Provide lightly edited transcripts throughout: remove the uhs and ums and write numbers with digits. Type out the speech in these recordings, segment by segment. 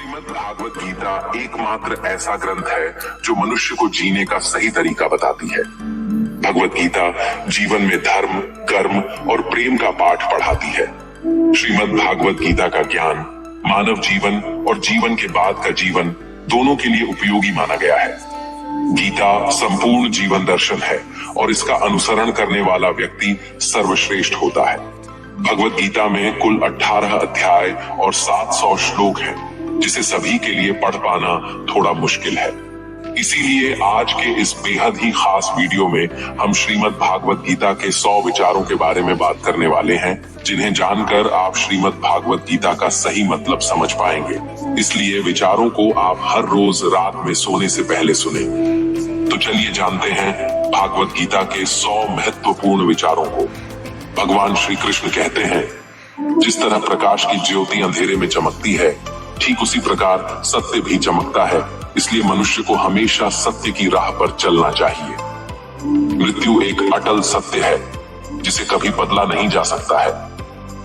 श्रीमद् भागवत गीता एकमात्र ऐसा ग्रंथ है जो मनुष्य को जीने का सही तरीका बताती है। भगवत गीता जीवन में धर्म, कर्म और प्रेम का पाठ पढ़ाती है। श्रीमद् भागवत गीता का ज्ञान मानव जीवन और जीवन के बाद का जीवन दोनों के लिए उपयोगी माना गया है। गीता संपूर्ण जीवन दर्शन है और इसका अनुसरण करने वाला व्यक्ति सर्वश्रेष्ठ होता है। भगवत गीता में कुल 18 अध्याय और 700 श्लोक हैं, जिसे सभी के लिए पढ़ पाना थोड़ा मुश्किल है। इसीलिए आज के इस बेहद ही खास वीडियो में हम श्रीमद् भागवत गीता के 100 विचारों के बारे में बात करने वाले हैं, जिन्हें जानकर आप श्रीमद् भागवत गीता का सही मतलब समझ पाएंगे। इसलिए विचारों को आप हर रोज रात में सोने से पहले सुने। तो चलिए जानते हैं भागवत गीता के 100 महत्वपूर्ण विचारों को। भगवान श्री कृष्ण कहते हैं, जिस तरह प्रकाश की ज्योति अंधेरे में चमकती है, ठीक उसी प्रकार सत्य भी चमकता है। इसलिए मनुष्य को हमेशा सत्य की राह पर चलना चाहिए। मृत्यु एक अटल सत्य है, जिसे कभी बदला नहीं जा सकता है।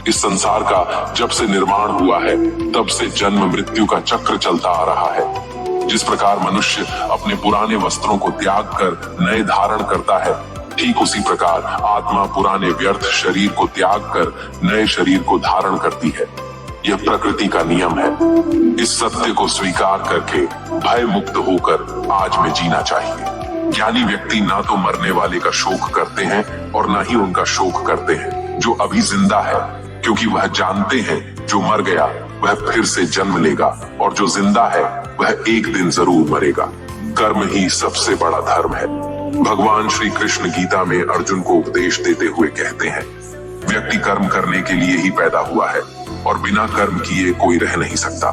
इस संसार का जब से निर्माण हुआ है, तब से जन्म मृत्यु का चक्र चलता आ रहा है। जिस प्रकार मनुष्य अपने पुराने वस्त्रों को त्याग कर नए धारण करता है, ठीक उसी प्रकार आत्मा पुराने व्यर्थ शरीर को त्याग कर नए शरीर को धारण करती है। यह प्रकृति का नियम है। इस सत्य को स्वीकार करके भय मुक्त होकर आज में जीना चाहिए। ज्ञानी व्यक्ति ना तो मरने वाले का शोक करते हैं और ना ही उनका शोक करते हैं जो अभी जिंदा है, क्योंकि वह जानते हैं जो मर गया वह फिर से जन्म लेगा और जो जिंदा है वह एक दिन जरूर मरेगा। कर्म ही सबसे बड़ा धर्म है। भगवान श्री कृष्ण गीता में अर्जुन को उपदेश देते हुए कहते हैं, व्यक्ति कर्म करने के लिए ही पैदा हुआ है और बिना कर्म किए कोई रह नहीं सकता।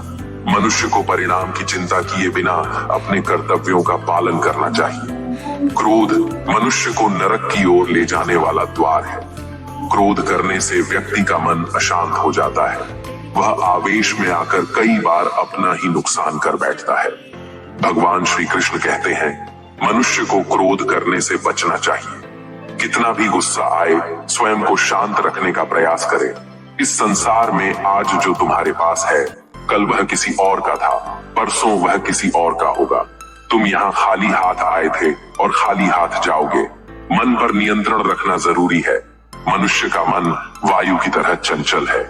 मनुष्य को परिणाम की चिंता किए बिना अपने कर्तव्यों का पालन करना चाहिए। क्रोध मनुष्य को नरक की ओर ले जाने वाला द्वार है। क्रोध करने से व्यक्ति का मन अशांत हो जाता है। वह आवेश में आकर कई बार अपना ही नुकसान कर बैठता है। भगवान श्री कृष्ण कहते हैं, मनुष्य को क्रोध करने से बचना चाहिए। कितना भी गुस्सा आए, स्वयं को शांत रखने का प्रयास करें। इस संसार में आज जो तुम्हारे पास है, कल वह किसी और का था, परसों वह किसी और का होगा। तुम यहाँ खाली हाथ आए थे और खाली हाथ जाओगे। मन पर नियंत्रण रखना जरूरी है। मनुष्य का मन वायु की तरह चंचल है।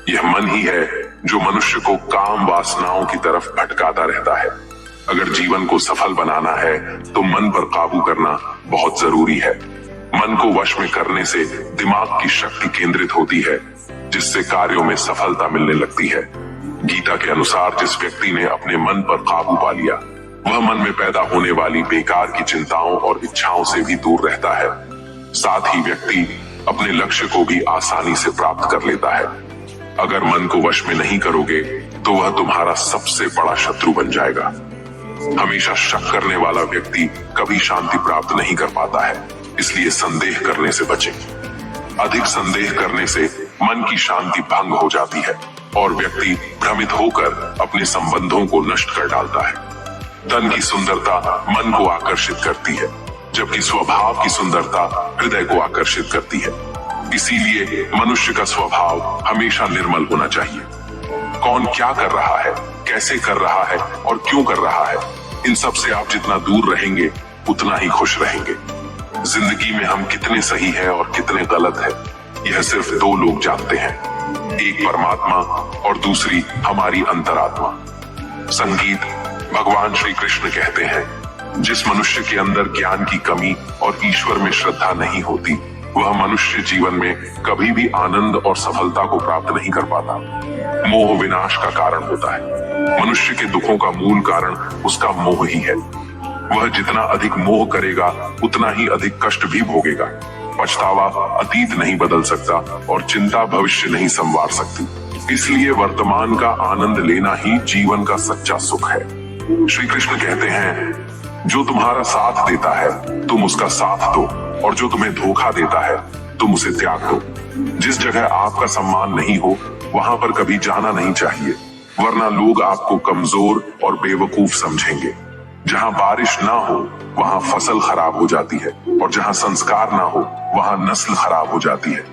यह मन ही है जो मनुष्य को काम वासनाओं की तरफ भटकाता रहता है। अगर जीवन को सफल बनाना है तो मन पर काबू करना बहुत जरूरी है। मन को वश में करने से दिमाग की शक्ति केंद्रित होती है, जिससे कार्यों में सफलता मिलने लगती है। गीता के अनुसार जिस व्यक्ति ने अपने मन पर काबू पा लिया, वह मन में पैदा होने वाली बेकार की चिंताओं और इच्छाओं से भी दूर रहता है। साथ ही व्यक्ति अपने लक्ष्य को भी आसानी से प्राप्त कर लेता है। अगर मन को वश में नहीं करोगे तो वह तुम्हारा सबसे बड़ा शत्रु बन जाएगा। हमेशा शक करने वाला व्यक्ति कभी शांति प्राप्त नहीं कर पाता है। इसलिए संदेह करने से बचें। अधिक संदेह करने से मन की शांति भंग हो जाती है और व्यक्ति भ्रमित होकर अपने संबंधों को नष्ट कर डालता है। तन की सुंदरता मन को आकर्षित करती है, जबकि स्वभाव की सुंदरता हृदय को आकर्षित करती है। इसीलिए मनुष्य का स्वभाव हमेशा निर्मल होना चाहिए। कौन क्या कर रहा है, कैसे कर रहा है और क्यों कर रहा है, इन सब से आप जितना दूर रहेंगे उतना ही खुश रहेंगे। जिंदगी में हम कितने सही हैं और कितने गलत हैं, यह सिर्फ दो लोग जानते हैं, एक परमात्मा और दूसरी हमारी अंतरात्मा। संगीत भगवान श्री कृष्ण कहते हैं, जिस मनुष्य के अंदर ज्ञान की कमी और ईश्वर में श्रद्धा नहीं होती, वह मनुष्य जीवन में कभी भी आनंद और सफलता को प्राप्त नहीं कर पाता। मोह विनाश का कारण होता है। मनुष्य के दुखों का मूल कारण उसका मोह ही है। वह जितना अधिक मोह करेगा उतना ही अधिक कष्ट भी भोगेगा। पछतावा अतीत नहीं बदल सकता और चिंता भविष्य नहीं संवार सकती। इसलिए वर्तमान का आनंद लेना ही जीवन का सच्चा सुख है। श्री कृष्ण कहते हैं, जो तुम्हारा साथ देता है तुम उसका साथ दो, और जो तुम्हें धोखा देता है तुम उसे त्याग दो। जिस जगह आपका सम्मान नहीं हो वहां पर कभी जाना नहीं चाहिए, वरना लोग आपको कमजोर और बेवकूफ समझेंगे। जहां बारिश ना हो वहां फसल खराब हो जाती है, और जहां संस्कार ना हो वहां नस्ल खराब हो जाती है।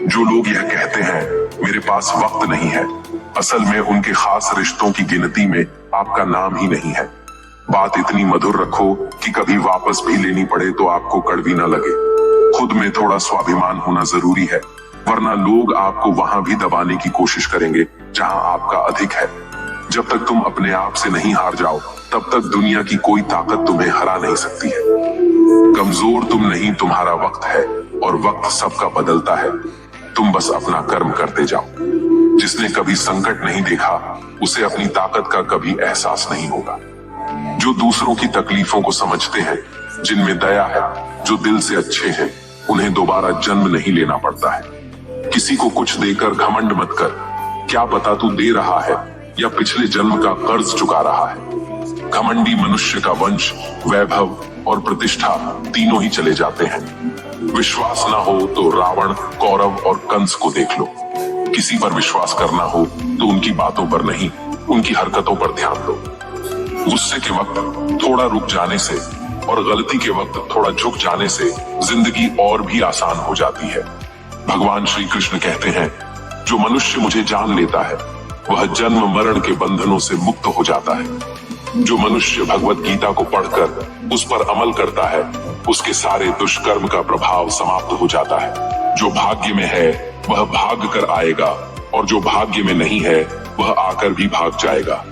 जो लोग यह कहते हैं मेरे पास वक्त नहीं है, असल में उनके खास रिश्तों की गिनती में आपका नाम ही नहीं है। बात इतनी मधुर रखो कि कभी वापस भी लेनी पड़े तो आपको कड़वी ना लगे। खुद में थोड़ा स्वाभिमान होना जरूरी है, वरना लोग आपको वहां भी दबाने की कोशिश करेंगे जहां आपका अधिक है। जब तक तुम अपने आप से नहीं हार जाओ, तब तक दुनिया की कोई ताकत तुम्हें हरा नहीं सकती है। कमजोर तुम नहीं, तुम्हारा वक्त है, और वक्त सबका बदलता है। तुम बस अपना कर्म करते जाओ। जिसने कभी संकट नहीं देखा, उसे अपनी ताकत का कभी एहसास नहीं होगा। जो दूसरों की तकलीफों को समझते हैं, जिनमें दया है, जो दिल से अच्छे हैं, उन्हें दोबारा जन्म नहीं लेना पड़ता है। किसी को कुछ देकर घमंड मत कर। क्या पता तू दे रहा है या पिछले जन्म का कर्ज चुका रहा है। घमंडी मनुष्य का वंश, वैभव और प्रतिष्ठा तीनों ही चले जाते हैं। विश्वास ना हो तो रावण, कौरव और कंस को देख लो। किसी पर विश्वास करना हो तो उनकी बातों पर नहीं, उनकी हरकतों पर ध्यान दो। गुस्से के वक्त थोड़ा रुक जाने से और गलती के वक्त थोड़ा झुक जाने से जिंदगी और भी आसान हो जाती है। भगवान श्री कृष्ण कहते हैं, जो मनुष्य मुझे जान लेता है वह जन्म मरण के बंधनों से मुक्त हो जाता है। जो मनुष्य भगवत गीता को पढ़कर उस पर अमल करता है, उसके सारे दुष्कर्म का प्रभाव समाप्त हो जाता है। जो भाग्य में है वह भाग कर आएगा, और जो भाग्य में नहीं है वह आकर भी भाग जाएगा।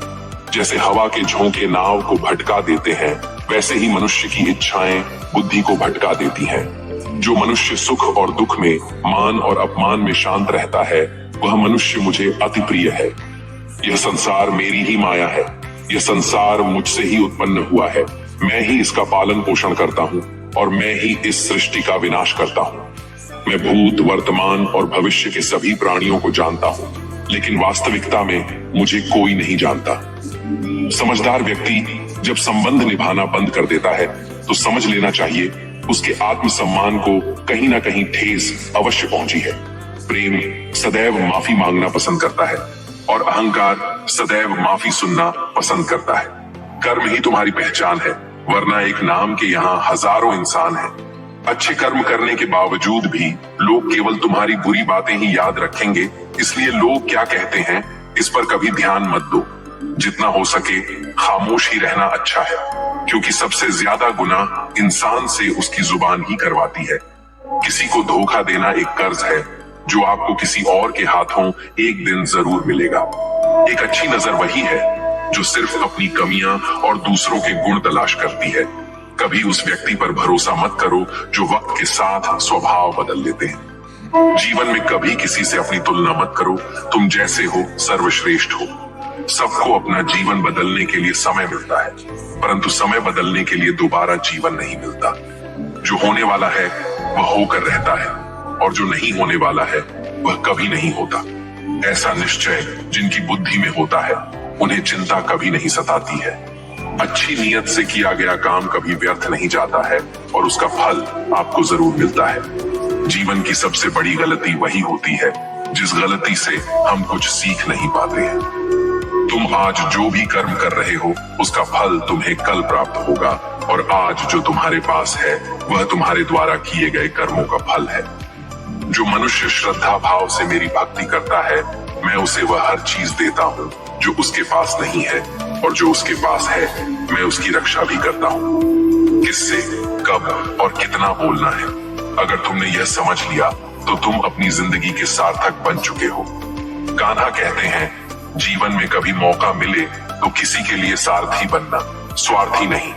जैसे हवा के झोंके नाव को भटका देते हैं, वैसे ही मनुष्य की इच्छाएं बुद्धि को भटका देती हैं। जो मनुष्य सुख और दुख में, मान और अपमान में शांत रहता है, वह मनुष्य मुझे अति प्रिय है। यह संसार मेरी ही माया है। यह संसार मुझसे ही उत्पन्न हुआ है। मैं ही इसका पालन पोषण करता हूँ और मैं ही इस सृष्टि का विनाश करता हूँ। मैं भूत, वर्तमान और भविष्य के सभी प्राणियों को जानता हूँ, लेकिन वास्तविकता में मुझे कोई नहीं जानता। समझदार व्यक्ति जब संबंध निभाना बंद कर देता है तो समझ लेना चाहिए उसके आत्मसम्मान को कहीं ना कहीं ठेस अवश्य पहुंची है। प्रेम सदैव माफी मांगना पसंद करता है और अहंकार सदैव माफी सुनना पसंद करता है। कर्म ही तुम्हारी पहचान है, वरना एक नाम के यहाँ हजारों इंसान हैं। अच्छे कर्म करने के बावजूद भी लोग केवल तुम्हारी बुरी बातें ही याद रखेंगे, इसलिए लोग क्या कहते हैं इस पर कभी ध्यान मत दो। जितना हो सके खामोश ही रहना अच्छा है, क्योंकि सबसे ज्यादा गुनाह इंसान से उसकी जुबान ही करवाती है। किसी को धोखा देना एक कर्ज है जो आपको किसी और के हाथों एक दिन जरूर मिलेगा। एक अच्छी नजर वही है जो सिर्फ अपनी कमियां और दूसरों के गुण तलाश करती है। कभी उस व्यक्ति पर भरोसा मत करो जो वक्त के साथ स्वभाव बदल लेते हैं। जीवन में कभी किसी से अपनी तुलना मत करो। तुम जैसे हो सर्वश्रेष्ठ हो। सबको अपना जीवन बदलने के लिए समय मिलता है, परंतु समय बदलने के लिए दोबारा जीवन नहीं मिलता। जो होने वाला है वह होकर रहता है, और जो नहीं होने वाला है वह कभी नहीं होता। ऐसा निश्चय जिनकी बुद्धि में होता है, उन्हें चिंता कभी नहीं सताती है। अच्छी नीयत से किया गया काम कभी व्यर्थ नहीं जाता है, और उसका फल आपको जरूर मिलता है। जीवन की सबसे बड़ी गलती वही होती है जिस गलती से हम कुछ सीख नहीं पाते हैं। तुम आज जो भी कर्म कर रहे हो, उसका फल तुम्हें कल प्राप्त होगा, और आज जो तुम्हारे पास है वह तुम्हारे द्वारा किए गए कर्मों का फल है। जो मनुष्य श्रद्धा भाव से मेरी भक्ति करता है, मैं उसे वह हर चीज देता हूँ जो उसके पास नहीं है, और जो उसके पास है मैं उसकी रक्षा भी करता हूँ। किससे, कब और कितना बोलना है, अगर तुमने यह समझ लिया तो तुम अपनी जिंदगी के सार्थक बन चुके हो। कान्हा कहते हैं, जीवन में कभी मौका मिले तो किसी के लिए सारथी बनना, स्वार्थी नहीं।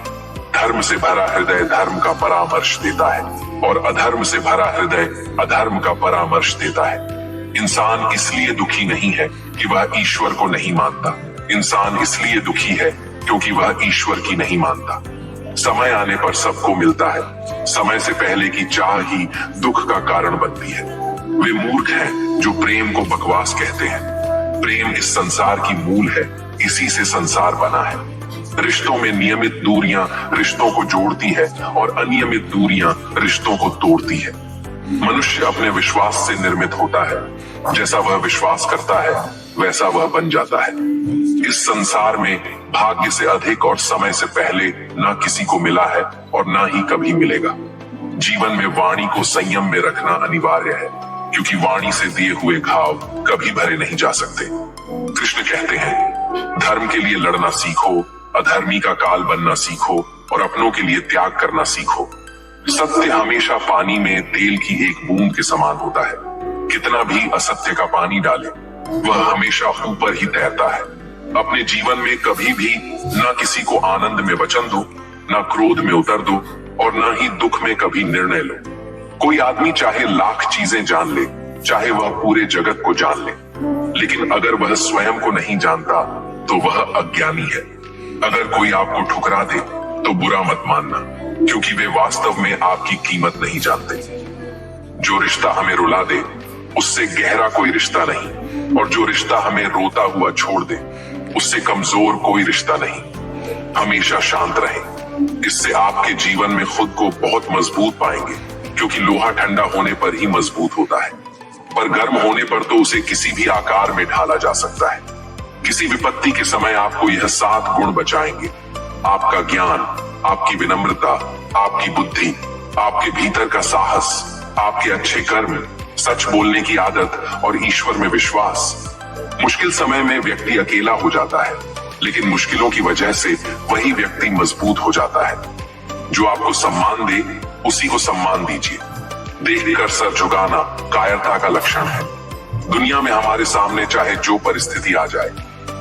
धर्म से भरा हृदय धर्म का परामर्श देता है, और अधर्म से भरा हृदय अधर्म का परामर्श देता है। इंसान इसलिए दुखी नहीं है कि वह ईश्वर को नहीं मानता। इंसान इसलिए दुखी है क्योंकि वह ईश्वर की नहीं मानता। समय आने पर सबको मिलता है। समय से पहले की चाह ही दुख का कारण बनती है। वे मूर्ख हैं जो प्रेम को बकवास कहते हैं। प्रेम इस संसार की मूल है, इसी से संसार बना है। रिश्तों में नियमित दूरियां रिश्तों को जोड़ती है, और अनियमित दूरियां रिश्तों को तोड़ती है। मनुष्य अपने विश्वास से निर्मित होता है। जैसा वह विश्वास करता है वैसा वह बन जाता है। इस संसार में भाग्य से अधिक और समय से पहले ना किसी को मिला है और ना ही कभी मिलेगा। जीवन में वाणी को संयम में रखना अनिवार्य है। क्योंकि वाणी से दिए हुए घाव कभी भरे नहीं जा सकते। कृष्ण कहते हैं, धर्म के लिए लड़ना सीखो, अधर्मी का काल बनना सीखो और अपनों के लिए त्याग करना सीखो। सत्य हमेशा पानी में तेल की एक बूंद के समान होता है। कितना भी असत्य का पानी डाले, वह हमेशा ऊपर ही तैरता है। अपने जीवन में कभी भी ना किसी को आनंद में वचन दो, ना क्रोध में उतर दो और ना ही दुख में कभी निर्णय लो। कोई आदमी चाहे लाख चीजें जान ले, चाहे वह पूरे जगत को जान ले, लेकिन अगर वह स्वयं को नहीं जानता तो वह अज्ञानी है। अगर कोई आपको ठुकरा दे तो बुरा मत मानना, क्योंकि वे वास्तव में आपकी कीमत नहीं जानते। जो रिश्ता हमें रुला दे उससे गहरा कोई रिश्ता नहीं, और जो रिश्ता हमें रोता हुआ छोड़ दे उससे कमजोर कोई रिश्ता नहीं। हमेशा शांत रहें, इससे आपके जीवन में खुद को बहुत मजबूत पाएंगे, क्योंकि लोहा ठंडा होने पर ही मजबूत होता है, पर गर्म होने पर तो उसे किसी भी आकार में ढाला जा सकता है। किसी विपत्ति के समय आपको यह 7 गुण बचाएंगे: आपका ज्ञान, आपकी विनम्रता, आपकी बुद्धि, आपके भीतर का साहस, आपके अच्छे कर्म, सच बोलने की आदत और ईश्वर में विश्वास। मुश्किल समय में व्यक्ति अकेला हो जाता है, लेकिन मुश्किलों की वजह से वही व्यक्ति मजबूत हो जाता है। जो आपको सम्मान दे उसी को सम्मान दीजिए। देखकर सर झुकाना कायरता का लक्षण है। दुनिया में हमारे सामने चाहे जो परिस्थिति आ जाए,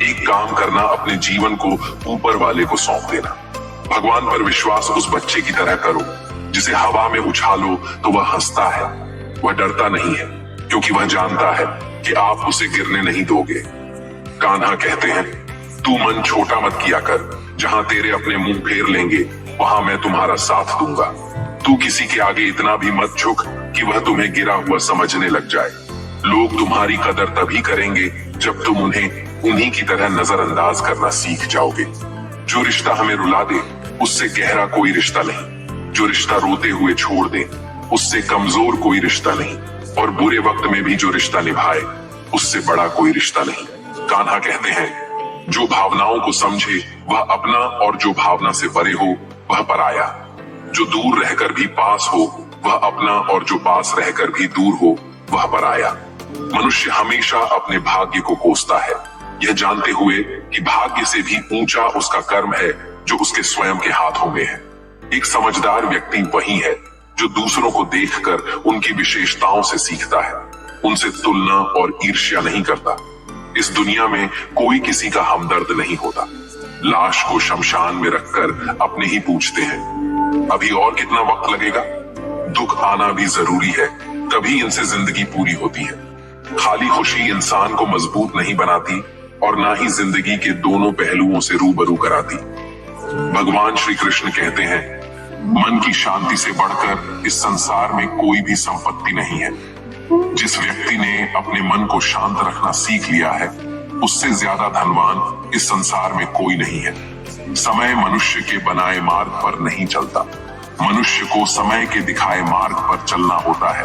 एक काम करना, अपने जीवन को ऊपर वाले को सौंप देना। भगवान पर विश्वास उस बच्चे की तरह करो जिसे हवा में उछालो तो वह हंसता है। वह डरता नहीं है, क्योंकि वह जानता है कि आप उसे गिरने नहीं दोगे। कान्हा कहते हैं, तू मन छोटा मत किया कर, जहां तेरे अपने मुंह फेर लेंगे वहां मैं तुम्हारा साथ दूंगा। तू किसी के आगे इतना भी मत झुक कि वह तुम्हें गिरा हुआ समझने लग जाए। लोग तुम्हारी कदर तभी करेंगे जब तुम उन्हें उन्हीं की तरह नजरअंदाज करना सीख जाओगे। जो रिश्ता हमें रुला दे उससे गहरा कोई रिश्ता नहीं। जो रिश्ता रोते हुए छोड़ दे उससे कमजोर कोई रिश्ता नहीं, और बुरे वक्त में भी जो रिश्ता निभाए उससे बड़ा कोई रिश्ता नहीं। कान्हा कहते हैं, जो भावनाओं को समझे वह अपना, और जो भावना से परे हो वह पराया। जो दूर रहकर भी पास हो वह अपना, और जो पास रहकर भी दूर हो वह पराया। मनुष्य हमेशा अपने भाग्य को कोसता है, यह जानते हुए कि भाग्य से भी ऊंचा उसका कर्म है जो उसके स्वयं के हाथों में है। एक समझदार व्यक्ति वही है जो दूसरों को देखकर उनकी विशेषताओं से सीखता है, उनसे तुलना और ईर्ष्या नहीं करता। इस दुनिया में कोई किसी का हमदर्द नहीं होता। लाश को शमशान में रखकर अपने ही पूछते हैं, अभी और कितना वक्त लगेगा? दुख आना भी जरूरी है, तभी इनसे जिंदगी पूरी होती है। खाली खुशी इंसान को मजबूत नहीं बनाती और ना ही जिंदगी के दोनों पहलुओं से रूबरू कराती। भगवान श्री कृष्ण कहते हैं, मन की शांति से बढ़कर इस संसार में कोई भी संपत्ति नहीं है। जिस व्यक्ति ने अपने मन को शांत रखना सीख लिया है, उससे ज्यादा धनवान इस संसार में कोई नहीं है। समय मनुष्य के बनाए मार्ग पर नहीं चलता, मनुष्य को समय के दिखाए मार्ग पर चलना होता है।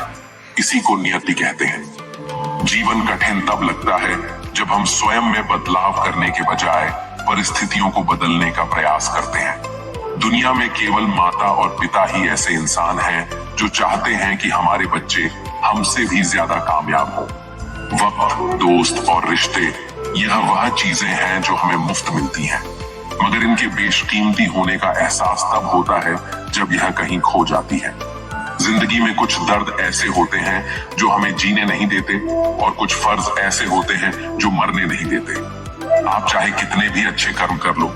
इसी को नियति कहते हैं। जीवन कठिन तब लगता है जब हम स्वयं में बदलाव करने के बजाय परिस्थितियों को बदलने का प्रयास करते हैं। दुनिया में केवल माता और पिता ही ऐसे इंसान हैं जो चाहते हैं कि हमारे बच्चे हमसे भी ज्यादा कामयाब हों। वक्त, दोस्त और रिश्ते, यह वह चीजें हैं जो हमें मुफ्त मिलती हैं, मगर इनके बेशकीमती होने का एहसास तब होता है जब यह कहीं खो जाती है। जिंदगी में कुछ दर्द ऐसे होते हैं जो हमें जीने नहीं देते, और कुछ फर्ज ऐसे होते हैं जो मरने नहीं देते। आप चाहे कितने भी अच्छे कर्म कर लो,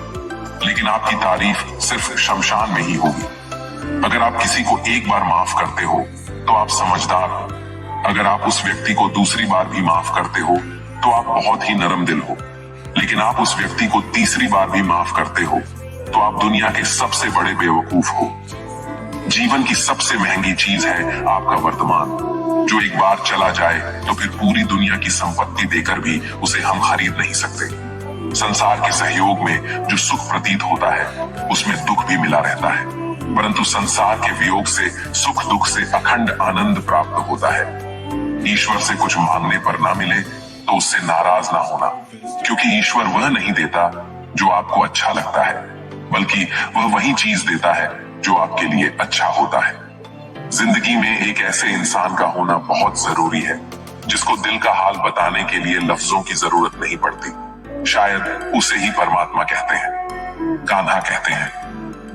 लेकिन आपकी तारीफ सिर्फ शमशान में ही होगी। अगर आप किसी को एक बार माफ करते हो तो आप समझदार हो। अगर आप उस व्यक्ति को दूसरी बार भी माफ करते हो तो आप बहुत ही नरम दिल हो। लेकिन आप उस व्यक्ति को तीसरी बार भी माफ करते हो तो आप दुनिया के सबसे बड़े बेवकूफ हो। जीवन की सबसे महंगी चीज है आपका वर्तमान, जो एक बार चला जाए तो फिर पूरी दुनिया की संपत्ति देकर भी उसे हम खरीद नहीं सकते। संसार के सहयोग में जो सुख प्रतीत होता है उसमें दुख भी मिला रहता है, परंतु संसार के वियोग से, सुख दुख से अखंड आनंद प्राप्त होता है। ईश्वर से कुछ मांगने पर ना मिले तो उससे नाराज ना होना, क्योंकि ईश्वर वह नहीं देता जो आपको अच्छा लगता है, बल्कि वह वही चीज देता है जो आपके लिए अच्छा होता है। जिंदगी में एक ऐसे इंसान का होना बहुत जरूरी है जिसको दिल का हाल बताने के लिए लफ्जों की जरूरत नहीं पड़ती। शायद उसे ही परमात्मा कहते हैं। कान्हा कहते हैं,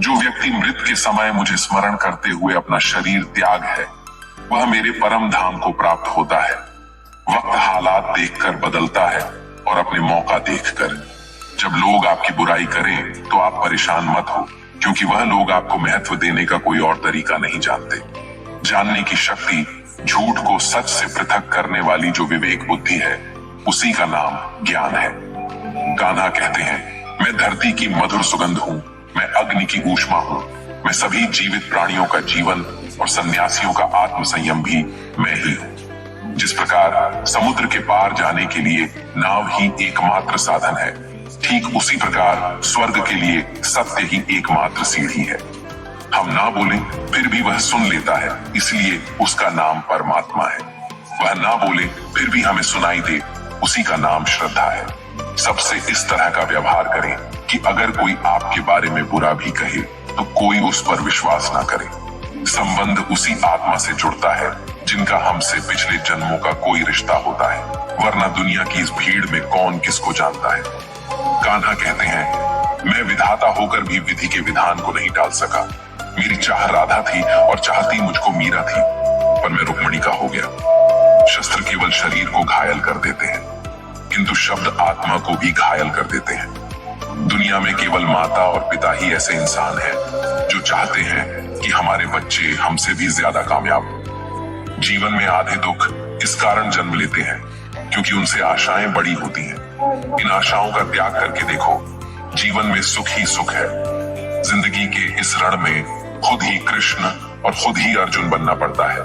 जो व्यक्ति मृत के समय मुझे स्मरण करते हुए अपना शरीर त्याग है, वह मेरे परम धाम को प्राप्त होता है। वक्त हालात देखकर बदलता है और अपने मौका देखकर। जब लोग आपकी बुराई करें तो आप परेशान मत हो, क्योंकि वह लोग आपको महत्व देने का कोई और तरीका नहीं जानते। जानने की शक्ति, झूठ को सच से पृथक करने वाली जो विवेक बुद्धि है, उसी का नाम ज्ञान है। कान्हा कहते हैं, मैं धरती की मधुर सुगंध हूँ, मैं अग्नि की ऊष्मा हूँ, मैं सभी जीवित प्राणियों का जीवन और सन्यासियों का आत्म संयम भी मैं ही हूँ। जिस प्रकार समुद्र के पार जाने के लिए नाव ही एकमात्र साधन है, ठीक उसी प्रकार स्वर्ग के लिए सत्य ही एकमात्र सीढ़ी है। हम ना बोले फिर भी वह सुन लेता है, इसलिए उसका नाम परमात्मा है। वह ना बोले फिर भी हमें सुनाई दे, उसी का नाम श्रद्धा है। सबसे इस तरह का व्यवहार करें कि अगर कोई आपके बारे में बुरा भी कहे तो कोई उस पर विश्वास ना करे। संबंध उसी आत्मा से जुड़ता है जिनका हमसे पिछले जन्मों का कोई रिश्ता होता है, वरना दुनिया की इस भीड़ में कौन किसको जानता है। कान्हा कहते हैं, मैं विधाता होकर भी विधि के विधान को नहीं टाल सका। मेरी चाह राधा थी और चाहती मुझको मीरा थी, पर मैं रुक्मिणी का हो गया। शस्त्र केवल शरीर को घायल कर देते हैं, किंतु शब्द आत्मा को भी घायल कर देते हैं। दुनिया में केवल माता और पिता ही ऐसे इंसान हैं जो चाहते हैं कि हमारे बच्चे हमसे भी ज्यादा कामयाब हो। जीवन में आधे दुख इस कारण जन्म लेते हैं क्योंकि उनसे आशाएं बड़ी होती हैं। इन आशाओं का त्याग करके देखो, जीवन में सुख ही सुख है। जिंदगी के इस रण में खुद ही कृष्ण और खुद ही अर्जुन बनना पड़ता है।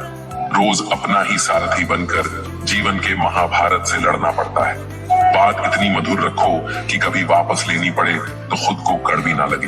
रोज अपना ही सारथी बनकर जीवन के महाभारत से लड़ना पड़ता है। बात इतनी मधुर रखो कि कभी वापस लेनी पड़े तो खुद को कड़वी ना लगे।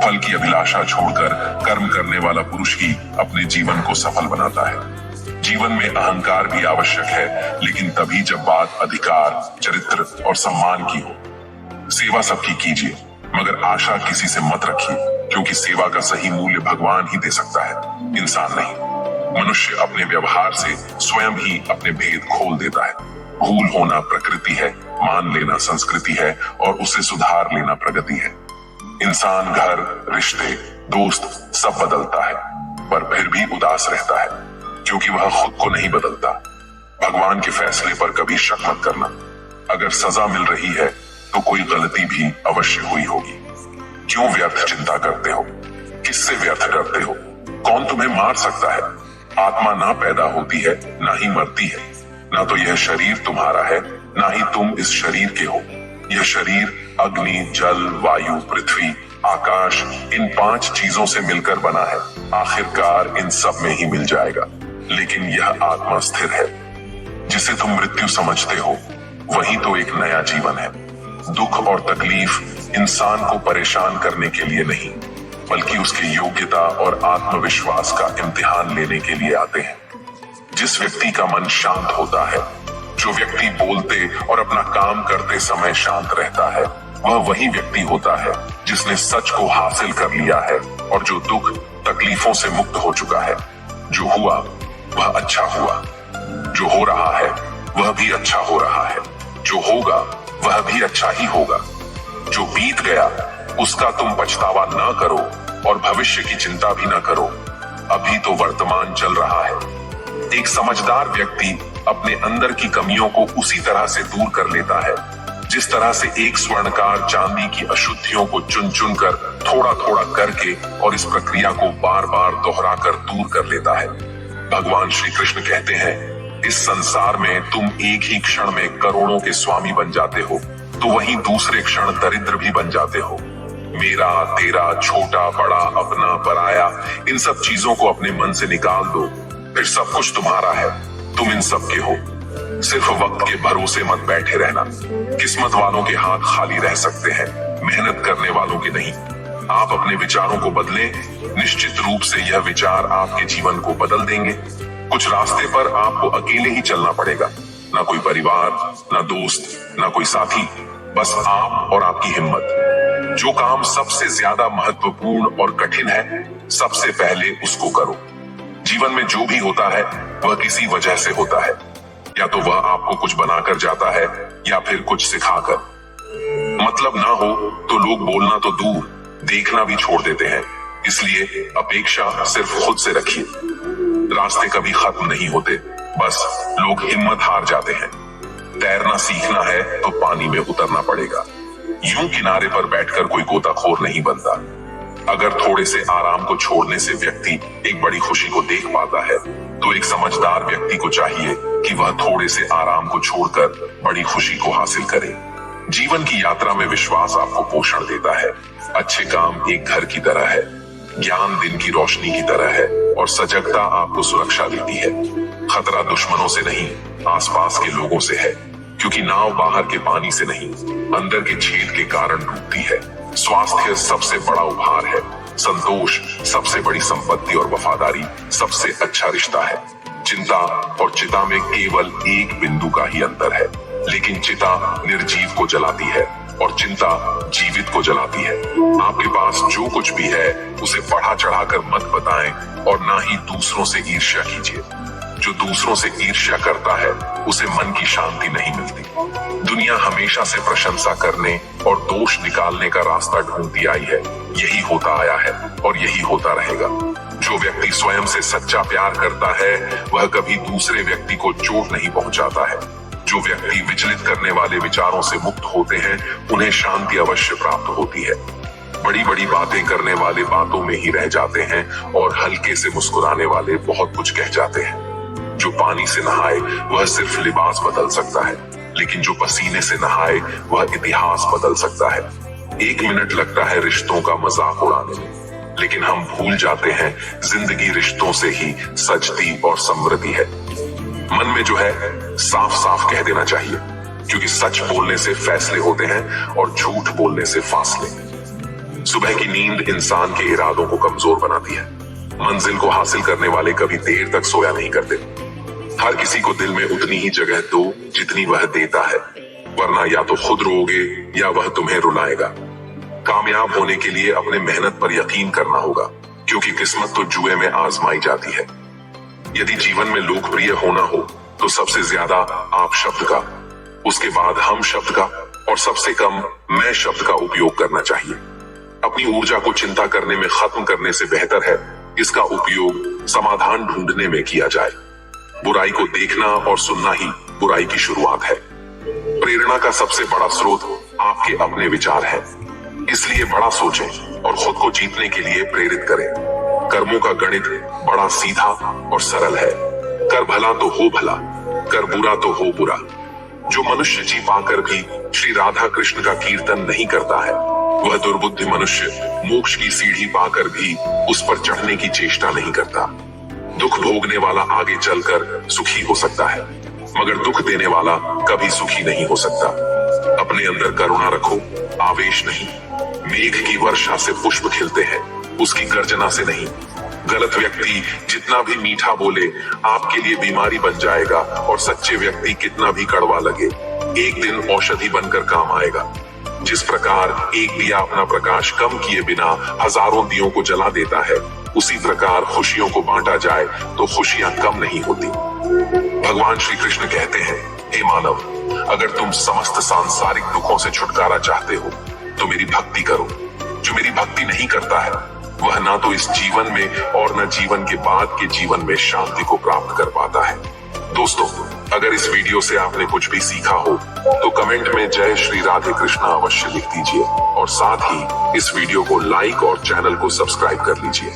फल की अभिलाषा छोड़कर कर्म करने वाला पुरुष ही अपने जीवन को सफल बनाता है। जीवन में अहंकार भी आवश्यक है, लेकिन तभी जब बात अधिकार, चरित्र और सम्मान की हो। सेवा सबकी कीजिए, मगर आशा किसी से मत रखिए, क्योंकि सेवा का सही मूल्य भगवान ही दे सकता है, इंसान नहीं। मनुष्य अपने व्यवहार से स्वयं ही अपने भेद खोल देता है। भूल होना प्रकृति है, मान लेना संस्कृति है और उसे सुधार लेना प्रगति है। इंसान घर, रिश्ते, दोस्त सब बदलता है, पर फिर भी उदास रहता है, क्योंकि वह खुद को नहीं बदलता। भगवान के फैसले पर कभी शक मत करना। अगर सजा मिल रही है तो कोई गलती भी अवश्य हुई होगी। क्यों व्यर्थ चिंता करते हो? किससे व्यर्थ डरते हो? कौन तुम्हें मार सकता है? आत्मा ना पैदा होती है, ना ही मरती है। ना तो यह शरीर तुम्हारा है, ना ही तुम इस शरीर के हो। यह शरीर अग्नि, जल, वायु, पृथ्वी, आकाश, इन 5 चीजों से मिलकर बना है। आखिरकार इन सब में ही मिल जाएगा, लेकिन यह आत्मा स्थिर है। जिसे तुम मृत्यु समझते हो, वही तो एक नया जीवन है। दुख और तकलीफ इंसान को परेशान करने के लिए नहीं, बल्कि उसकी योग्यता और आत्मविश्वास का इम्तिहान लेने के लिए आते हैं। जिस व्यक्ति का मन शांत होता है, जो व्यक्ति बोलते और अपना काम करते समय शांत रहता है, वह वही व्यक्ति होता है जिसने सच को हासिल कर लिया है और जो दुख तकलीफों से मुक्त हो चुका है। जो हुआ वह अच्छा हुआ, जो हो रहा है वह भी अच्छा हो रहा है, जो होगा वह भी अच्छा ही होगा। जो बीत गया उसका तुम पछतावा ना करो और भविष्य की चिंता भी ना करो। अभी तो वर्तमान चल रहा है। एक समझदार व्यक्ति अपने अंदर की कमियों को उसी तरह से दूर कर लेता है जिस तरह से एक स्वर्णकार चांदी की अशुद्धियों को चुन चुन कर थोड़ा थोड़ा करके और इस प्रक्रिया को बार बार दोहराकर दूर कर लेता है। भगवान श्री कृष्ण कहते हैं, इस संसार में तुम एक ही क्षण में करोड़ों के स्वामी बन जाते हो, तो वहीं दूसरे क्षण दरिद्र भी बन जाते हो। मेरा, तेरा, छोटा, बड़ा, अपना, पराया, इन सब चीजों को अपने मन से निकाल दो, फिर सब कुछ तुम्हारा है। तुम इन सब के हो। सिर्फ वक्त के भरोसे मत बैठे रहना। किस्मत वालों के हाथ खाली रह सकते हैं, मेहनत करने वालों के नहीं। आप अपने विचारों को बदलें, निश्चित रूप से यह विचार आपके जीवन को बदल देंगे। कुछ रास्ते पर आपको अकेले ही चलना पड़ेगा, ना कोई परिवार, ना दोस्त, ना कोई साथी, बस आप और आपकी हिम्मत। जो काम सबसे ज्यादा महत्वपूर्ण और कठिन है, सबसे पहले उसको करो। जीवन में जो भी होता है वह किसी वजह से होता है। या तो वह आपको कुछ बनाकर जाता है या फिर कुछ सिखाकर। मतलब ना हो तो लोग बोलना तो दूर, देखना भी छोड़ देते हैं। इसलिए अपेक्षा सिर्फ खुद से रखिए। रास्ते कभी खत्म नहीं होते, बस लोग हिम्मत हार जाते हैं। तैरना सीखना है तो पानी में उतरना पड़ेगा। यूं किनारे पर बैठकर कोई गोताखोर नहीं बनता। अगर थोड़े से आराम को छोड़ने से व्यक्ति एक बड़ी खुशी को देख पाता है, तो एक समझदार व्यक्ति को चाहिए कि वह थोड़े से आराम को छोड़कर बड़ी खुशी को हासिल करे। जीवन की यात्रा में विश्वास आपको पोषण देता है। अच्छे काम एक घर की तरह है, ज्ञान दिन की रोशनी की तरह है और सजगता आपको सुरक्षा देती है। खतरा दुश्मनों से नहीं, आसपास के लोगों से है, क्योंकि नाव बाहर के पानी से नहीं, अंदर के छेद के कारण डूबती है। स्वास्थ्य सबसे बड़ा उपहार है। संतोष सबसे बड़ी संपत्ति और वफादारी सबसे अच्छा रिश्ता है। चिंता और चिता में केवल एक बिंदु का ही अंतर है, लेकिन चिता निर्जीव को जलाती है और चिंता जीवित को जलाती है। आपके पास जो कुछ भी है उसे बढ़ा चढ़ाकर मत बताएं और ना ही दूसरों से ईर्ष्या कीजिए। जो दूसरों से ईर्ष्या करता है उसे मन की शांति नहीं मिलती। दुनिया हमेशा से प्रशंसा करने और दोष निकालने का रास्ता ढूंढती आई है। यही होता आया है और यही होता रहेगा। जो व्यक्ति स्वयं से सच्चा प्यार करता है वह कभी दूसरे व्यक्ति को चोट नहीं पहुंचाता है। जो व्यक्ति विचलित करने वाले विचारों से मुक्त होते हैं उन्हें शांति अवश्य प्राप्त होती है। बड़ी बड़ी बातें करने वाले बातों में ही रह जाते हैं और हल्के से मुस्कुराने वाले बहुत कुछ कह जाते हैं। जो पानी से नहाए वह सिर्फ लिबास बदल सकता है, लेकिन जो पसीने से नहाए वह इतिहास बदल सकता है। 1 मिनट लगता है रिश्तों का मजाक उड़ाने में, लेकिन हम भूल जाते हैं जिंदगी रिश्तों से ही सजती और समृद्धि है। मन में जो है साफ साफ कह देना चाहिए, क्योंकि सच बोलने से फैसले होते हैं और झूठ बोलने से फासले। सुबह की नींद इंसान के इरादों को कमजोर बनाती है। मंजिल को हासिल करने वाले कभी देर तक सोया नहीं करते। हर किसी को दिल में उतनी ही जगह दो जितनी वह देता है, वरना या तो खुद रोओगे या वह तुम्हें रुलाएगा। कामयाब होने के लिए अपने मेहनत पर यकीन करना होगा, क्योंकि किस्मत तो जुए में आजमाई जाती है। यदि जीवन में लोकप्रिय होना हो तो सबसे ज्यादा आप शब्द का, उसके बाद हम शब्द का और सबसे कम मैं शब्द का उपयोग करना चाहिए। अपनी ऊर्जा को चिंता करने में खत्म करने से बेहतर है इसका उपयोग समाधान ढूंढने में किया जाए। बुराई को देखना और सुनना ही बुराई की शुरुआत है। प्रेरणा का सबसे बड़ा स्रोत आपके अपने विचार है। इसलिए बड़ा सोचें और खुद को जीतने के लिए प्रेरित करें। कर्मों का गणित बड़ा सीधा और सरल है। कर भला तो हो भला, कर बुरा तो हो बुरा। जो मनुष्य जी पाकर भी श्री राधा कृष्ण का कीर्तन नहीं करता है, वह दुर्बुद्धि मनुष्य मोक्ष की सीढ़ी पाकर भी उस पर चढ़ने की चेष्टा नहीं करता। दुख भोगने वाला आगे चलकर सुखी हो सकता है, मगर दुख देने वाला कभी सुखी नहीं हो सकता। अपने अंदर करुणा रखो, आवेश नहीं। मेघ की वर्षा से पुष्प खिलते हैं, उसकी गर्जना से नहीं। गलत व्यक्ति जितना भी मीठा बोले आपके लिए बीमारी बन जाएगा, और सच्चे व्यक्ति कितना भी कड़वा लगे एक दिन औषधि बनकर काम आएगा। जिस प्रकार एक दिया अपना प्रकाश कम किए बिना हजारों दियों को जला देता है, उसी प्रकार खुशियों को बांटा जाए तो खुशियां कम नहीं होती। भगवान श्री कृष्ण कहते हैं, हे मानव, अगर तुम समस्त सांसारिक दुखों से छुटकारा चाहते हो तो मेरी भक्ति करो। जो मेरी भक्ति नहीं करता है वह ना तो इस जीवन में और न जीवन के बाद के जीवन में शांति को प्राप्त कर पाता है। दोस्तों, अगर इस वीडियो से आपने कुछ भी सीखा हो तो कमेंट में जय श्री राधे कृष्णा अवश्य लिख दीजिए, और साथ ही इस वीडियो को लाइक और चैनल को सब्सक्राइब कर लीजिए।